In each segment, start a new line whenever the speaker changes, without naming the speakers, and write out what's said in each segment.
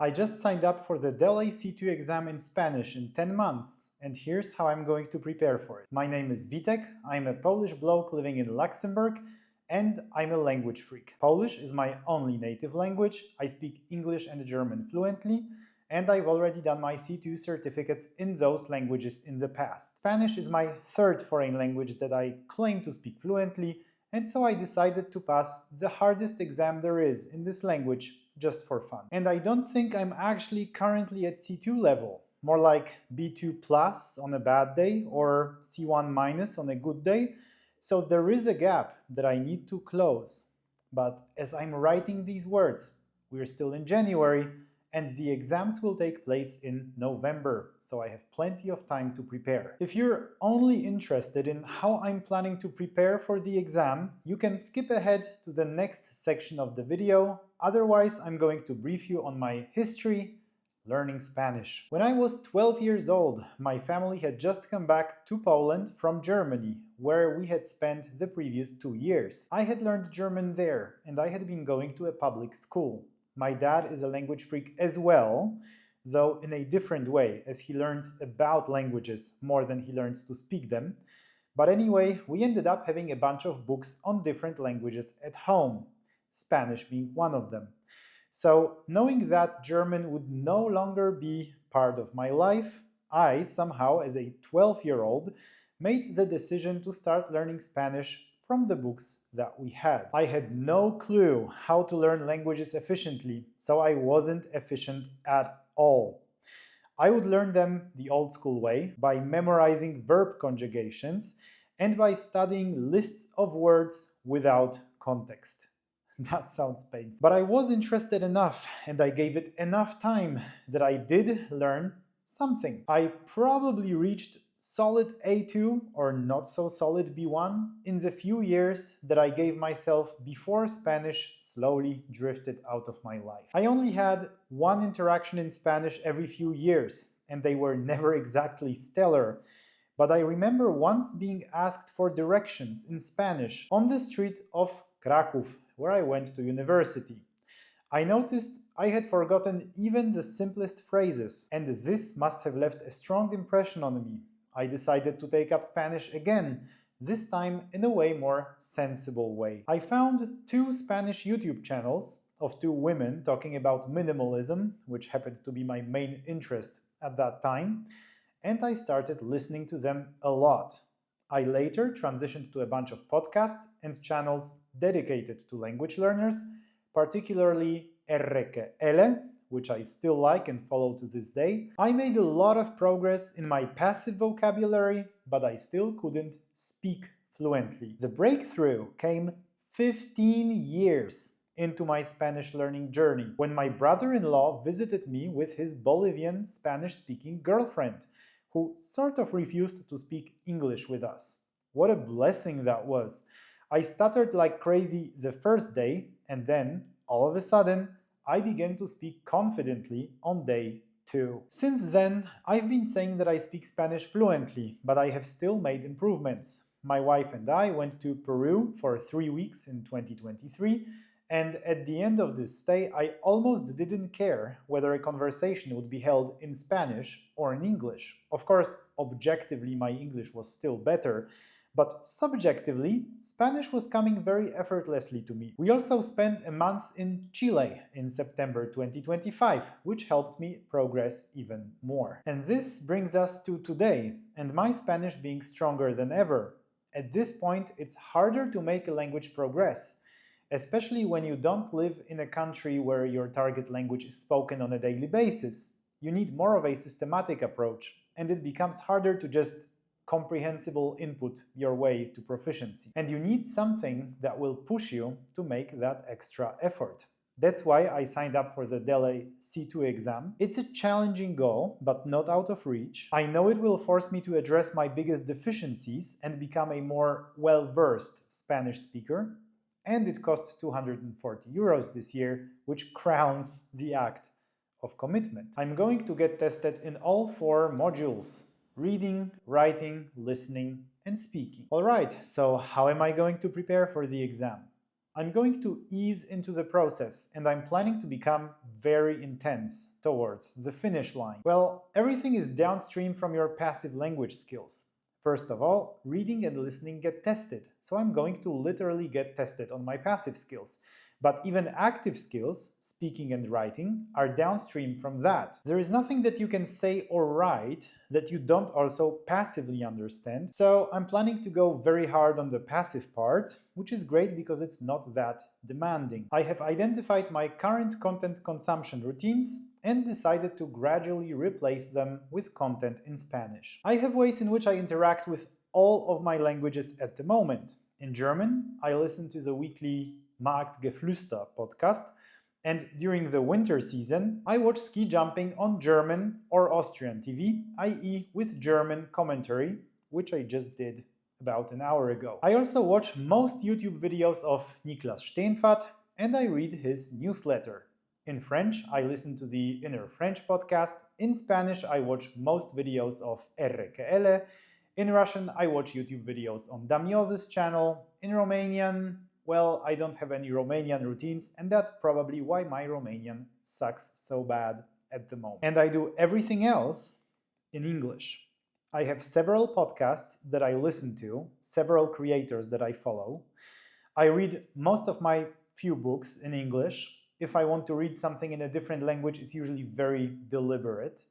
I just signed up for the Dele C2 exam in Spanish in 10 months, and here's how I'm going to prepare for it. My name is Witek, I'm a Polish bloke living in Luxembourg, and I'm a language freak. Polish is my only native language, I speak English and German fluently, and I've already done my C2 certificates in those languages in the past. Spanish is my third foreign language that I claim to speak fluently, and so I decided to pass the hardest exam there is in this language just for fun. And I don't think I'm actually currently at C2 level, more like B2 plus on a bad day or C1 minus on a good day. So there is a gap that I need to close. But as I'm writing these words, we're still in January, and the exams will take place in November, so I have plenty of time to prepare. If you're only interested in how I'm planning to prepare for the exam, you can skip ahead to the next section of the video. Otherwise, I'm going to brief you on my history learning Spanish. When I was 12 years old, my family had just come back to Poland from Germany, where we had spent the previous 2 years. I had learned German there, and I had been going to a public school. My dad is a language freak as well, though in a different way, as he learns about languages more than he learns to speak them. But anyway, we ended up having a bunch of books on different languages at home, Spanish being one of them. So, knowing that German would no longer be part of my life, I somehow, as a 12-year-old, made the decision to start learning Spanish from the books that we had. I had no clue how to learn languages efficiently, so I wasn't efficient at all. I would learn them the old school way, by memorizing verb conjugations and by studying lists of words without context. That sounds painful. But I was interested enough and I gave it enough time that I did learn something. I probably reached solid A2 or not so solid B1 in the few years that I gave myself before Spanish slowly drifted out of my life. I only had one interaction in Spanish every few years, and they were never exactly stellar. But I remember once being asked for directions in Spanish on the street of Kraków, where I went to university. I noticed I had forgotten even the simplest phrases, and this must have left a strong impression on me. I decided to take up Spanish again, this time in a way more sensible way. I found 2 Spanish YouTube channels of 2 women talking about minimalism, which happened to be my main interest at that time, and I started listening to them a lot. I later transitioned to a bunch of podcasts and channels dedicated to language learners, particularly Dele, which I still like and follow to this day. I made a lot of progress in my passive vocabulary, but I still couldn't speak fluently. The breakthrough came 15 years into my Spanish learning journey, when my brother-in-law visited me with his Bolivian Spanish-speaking girlfriend, who sort of refused to speak English with us. What a blessing that was! I stuttered like crazy the first day, and then, all of a sudden, I began to speak confidently on day 2. Since then, I've been saying that I speak Spanish fluently, but I have still made improvements. My wife and I went to Peru for 3 weeks in 2023, and at the end of this stay, I almost didn't care whether a conversation would be held in Spanish or in English. Of course, objectively, my English was still better, but subjectively, Spanish was coming very effortlessly to me. We also spent a month in Chile in September 2025, which helped me progress even more. And this brings us to today, and my Spanish being stronger than ever. At this point, it's harder to make a language progress, especially when you don't live in a country where your target language is spoken on a daily basis. You need more of a systematic approach, and it becomes harder to just comprehensible input your way to proficiency. And you need something that will push you to make that extra effort. That's why I signed up for the Dele C2 exam. It's a challenging goal, but not out of reach. I know it will force me to address my biggest deficiencies and become a more well-versed Spanish speaker, and it costs 240 euros this year, which crowns the act of commitment. I'm going to get tested in all 4 modules: reading, writing, listening, and speaking. Alright, so how am I going to prepare for the exam? I'm going to ease into the process, and I'm planning to become very intense towards the finish line. Well, everything is downstream from your passive language skills. First of all, reading and listening get tested, so I'm going to literally get tested on my passive skills. But even active skills, speaking and writing, are downstream from that. There is nothing that you can say or write that you don't also passively understand. So I'm planning to go very hard on the passive part, which is great because it's not that demanding. I have identified my current content consumption routines and decided to gradually replace them with content in Spanish. I have ways in which I interact with all of my languages at the moment. In German, I listen to the weekly Marktgeflüster podcast, and during the winter season, I watch ski jumping on German or Austrian TV, i.e. with German commentary, which I just did about an hour ago. I also watch most YouTube videos of Niklas Steenfat, and I read his newsletter. In French, I listen to the Inner French podcast. In Spanish, I watch most videos of Dele. In Russian, I watch YouTube videos on Damioz's channel. In Romanian, well, I don't have any Romanian routines, and that's probably why my Romanian sucks so bad at the moment. And I do everything else in English. I have several podcasts that I listen to, several creators that I follow. I read most of my few books in English. If I want to read something in a different language, it's usually very deliberate.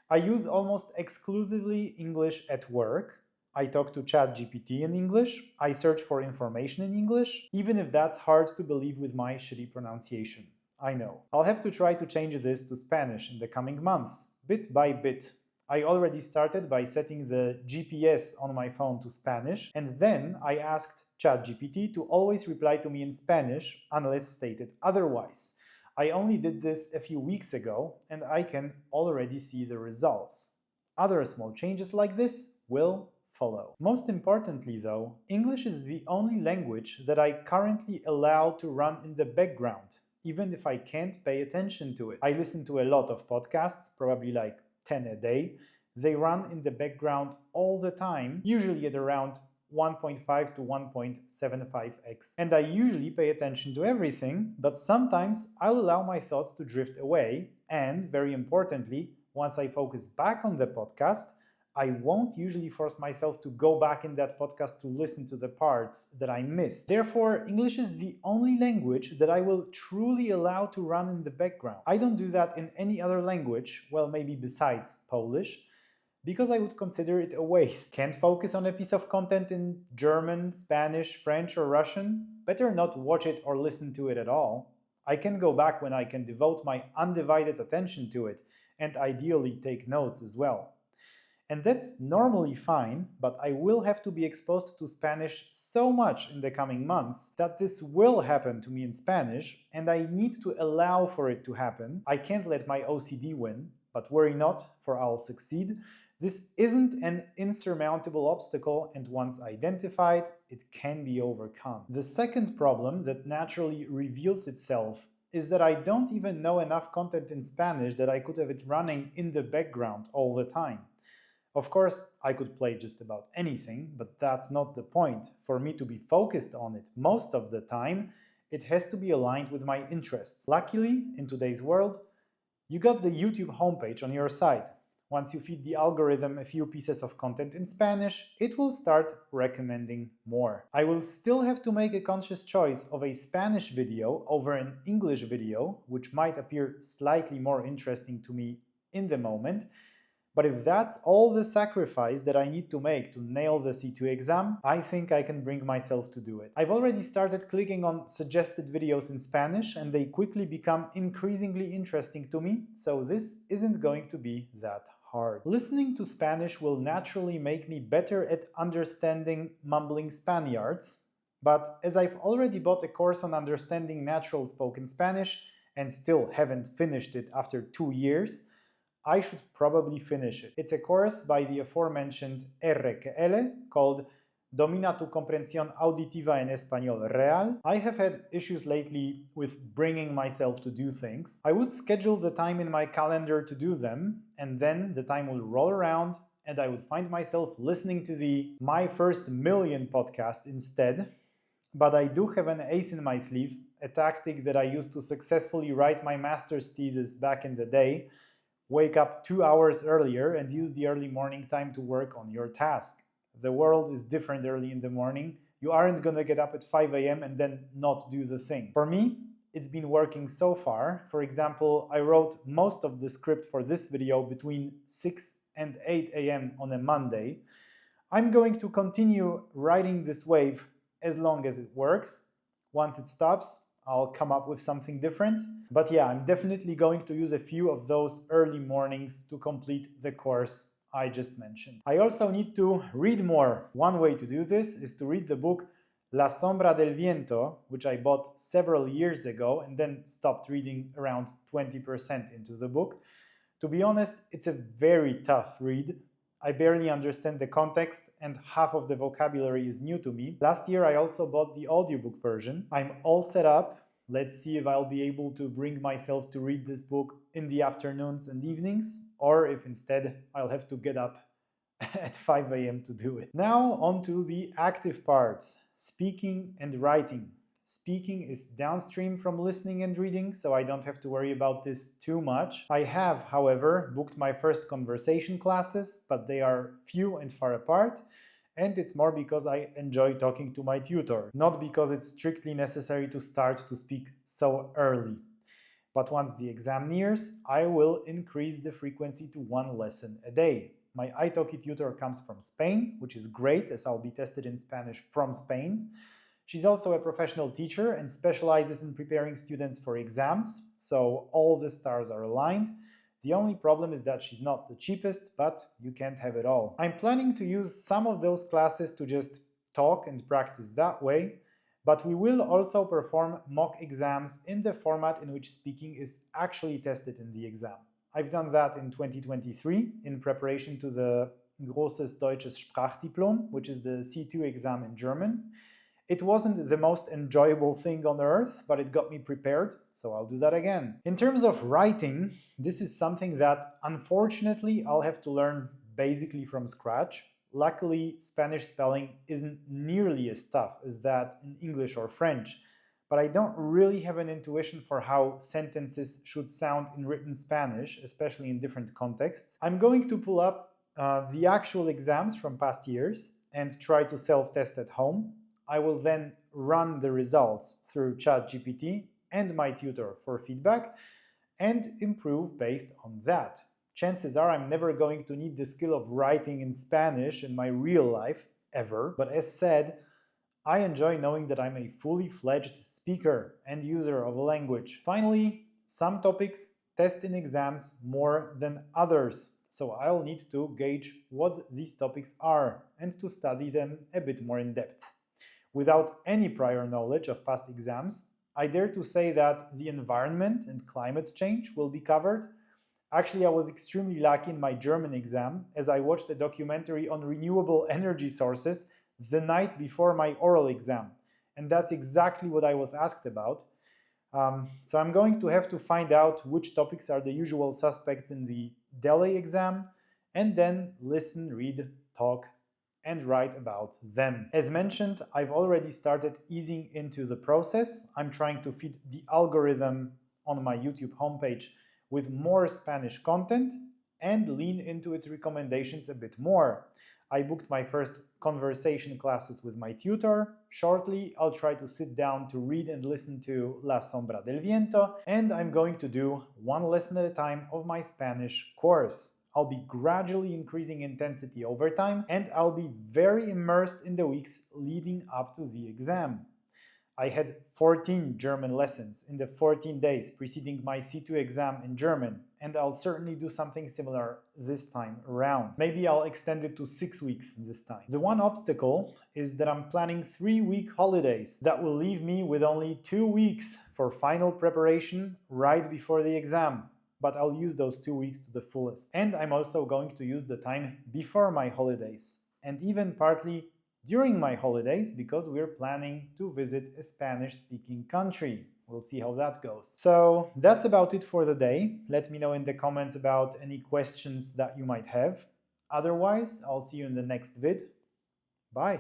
I use almost exclusively English at work. I talk to ChatGPT in English. I search for information in English, even if that's hard to believe with my shitty pronunciation. I know. I'll have to try to change this to Spanish in the coming months, bit by bit. I already started by setting the GPS on my phone to Spanish, and then I asked ChatGPT to always reply to me in Spanish unless stated otherwise. I only did this a few weeks ago, and I can already see the results. Other small changes like this will follow. Most importantly though, English is the only language that I currently allow to run in the background, even if I can't pay attention to it. I listen to a lot of podcasts, probably like 10 a day. They run in the background all the time, usually at around 1.5 to 1.75x. And I usually pay attention to everything, but sometimes I'll allow my thoughts to drift away, and very importantly, once I focus back on the podcast, I won't usually force myself to go back in that podcast to listen to the parts that I missed. Therefore, English is the only language that I will truly allow to run in the background. I don't do that in any other language, well, maybe besides Polish, because I would consider it a waste. Can't focus on a piece of content in German, Spanish, French, or Russian? Better not watch it or listen to it at all. I can go back when I can devote my undivided attention to it, and ideally take notes as well. And that's normally fine, but I will have to be exposed to Spanish so much in the coming months that this will happen to me in Spanish, and I need to allow for it to happen. I can't let my OCD win, but worry not, for I'll succeed. This isn't an insurmountable obstacle, and once identified, it can be overcome. The second problem that naturally reveals itself is that I don't even know enough content in Spanish that I could have it running in the background all the time. Of course, I could play just about anything, but that's not the point. For me to be focused on it most of the time, it has to be aligned with my interests. Luckily, in today's world, you got the YouTube homepage on your site. Once you feed the algorithm a few pieces of content in Spanish, it will start recommending more. I will still have to make a conscious choice of a Spanish video over an English video, which might appear slightly more interesting to me in the moment. But if that's all the sacrifice that I need to make to nail the C2 exam, I think I can bring myself to do it. I've already started clicking on suggested videos in Spanish, and they quickly become increasingly interesting to me, so this isn't going to be that hard. Listening to Spanish will naturally make me better at understanding mumbling Spaniards, but as I've already bought a course on understanding natural spoken Spanish and still haven't finished it after 2 years, I should probably finish it. It's a course by the aforementioned Dele called Domina tu comprensión auditiva en español real. I have had issues lately with bringing myself to do things. I would schedule the time in my calendar to do them, and then the time will roll around and I would find myself listening to the My First Million podcast instead. But I do have an ace in my sleeve, a tactic that I used to successfully write my master's thesis back in the day. Wake up 2 hours earlier and use the early morning time to work on your task. The world is different early in the morning. You aren't gonna get up at 5 a.m. and then not do the thing. For me, it's been working so far. For example, I wrote most of the script for this video between 6 and 8 a.m. on a Monday. I'm going to continue riding this wave as long as it works. Once it stops, I'll come up with something different. But yeah, I'm definitely going to use a few of those early mornings to complete the course I just mentioned. I also need to read more. One way to do this is to read the book La Sombra del Viento, which I bought several years ago and then stopped reading around 20% into the book. To be honest, it's a very tough read. I barely understand the context and half of the vocabulary is new to me. Last year I also bought the audiobook version. I'm all set up. Let's see if I'll be able to bring myself to read this book in the afternoons and evenings, or if instead I'll have to get up at 5 a.m. to do it. Now on to the active parts, speaking and writing. Speaking is downstream from listening and reading, so I don't have to worry about this too much. I have, however, booked my first conversation classes, but they are few and far apart, and it's more because I enjoy talking to my tutor, not because it's strictly necessary to start to speak so early. But once the exam nears, I will increase the frequency to 1 lesson a day. My italki tutor comes from Spain, which is great as I'll be tested in Spanish from Spain. She's also a professional teacher and specializes in preparing students for exams, so all the stars are aligned. The only problem is that she's not the cheapest, but you can't have it all. I'm planning to use some of those classes to just talk and practice that way, but we will also perform mock exams in the format in which speaking is actually tested in the exam. I've done that in 2023 in preparation to the Großes Deutsches Sprachdiplom, which is the C2 exam in German. It wasn't the most enjoyable thing on earth, but it got me prepared, so I'll do that again. In terms of writing, this is something that unfortunately I'll have to learn basically from scratch. Luckily, Spanish spelling isn't nearly as tough as that in English or French, but I don't really have an intuition for how sentences should sound in written Spanish, especially in different contexts. I'm going to pull up the actual exams from past years and try to self-test at home. I will then run the results through ChatGPT and my tutor for feedback and improve based on that. Chances are I'm never going to need the skill of writing in Spanish in my real life, ever. But as said, I enjoy knowing that I'm a fully fledged speaker and user of a language. Finally, some topics test in exams more than others, so I'll need to gauge what these topics are and to study them a bit more in depth. Without any prior knowledge of past exams, I dare to say that the environment and climate change will be covered. Actually, I was extremely lucky in my German exam as I watched a documentary on renewable energy sources the night before my oral exam. And that's exactly what I was asked about. So I'm going to have to find out which topics are the usual suspects in the Dele exam, and then listen, read, talk, and write about them. As mentioned, I've already started easing into the process. I'm trying to feed the algorithm on my YouTube homepage with more Spanish content and lean into its recommendations a bit more. I booked my first conversation classes with my tutor. Shortly, I'll try to sit down to read and listen to La Sombra del Viento, and I'm going to do 1 lesson at a time of my Spanish course. I'll be gradually increasing intensity over time, and I'll be very immersed in the weeks leading up to the exam. I had 14 German lessons in the 14 days preceding my C2 exam in German, and I'll certainly do something similar this time around. Maybe I'll extend it to 6 weeks this time. The one obstacle is that I'm planning 3-week holidays that will leave me with only 2 weeks for final preparation right before the exam. But I'll use those 2 weeks to the fullest. And I'm also going to use the time before my holidays, and even partly during my holidays, because we're planning to visit a Spanish-speaking country. We'll see how that goes. So that's about it for the day. Let me know in the comments about any questions that you might have. Otherwise, I'll see you in the next vid. Bye!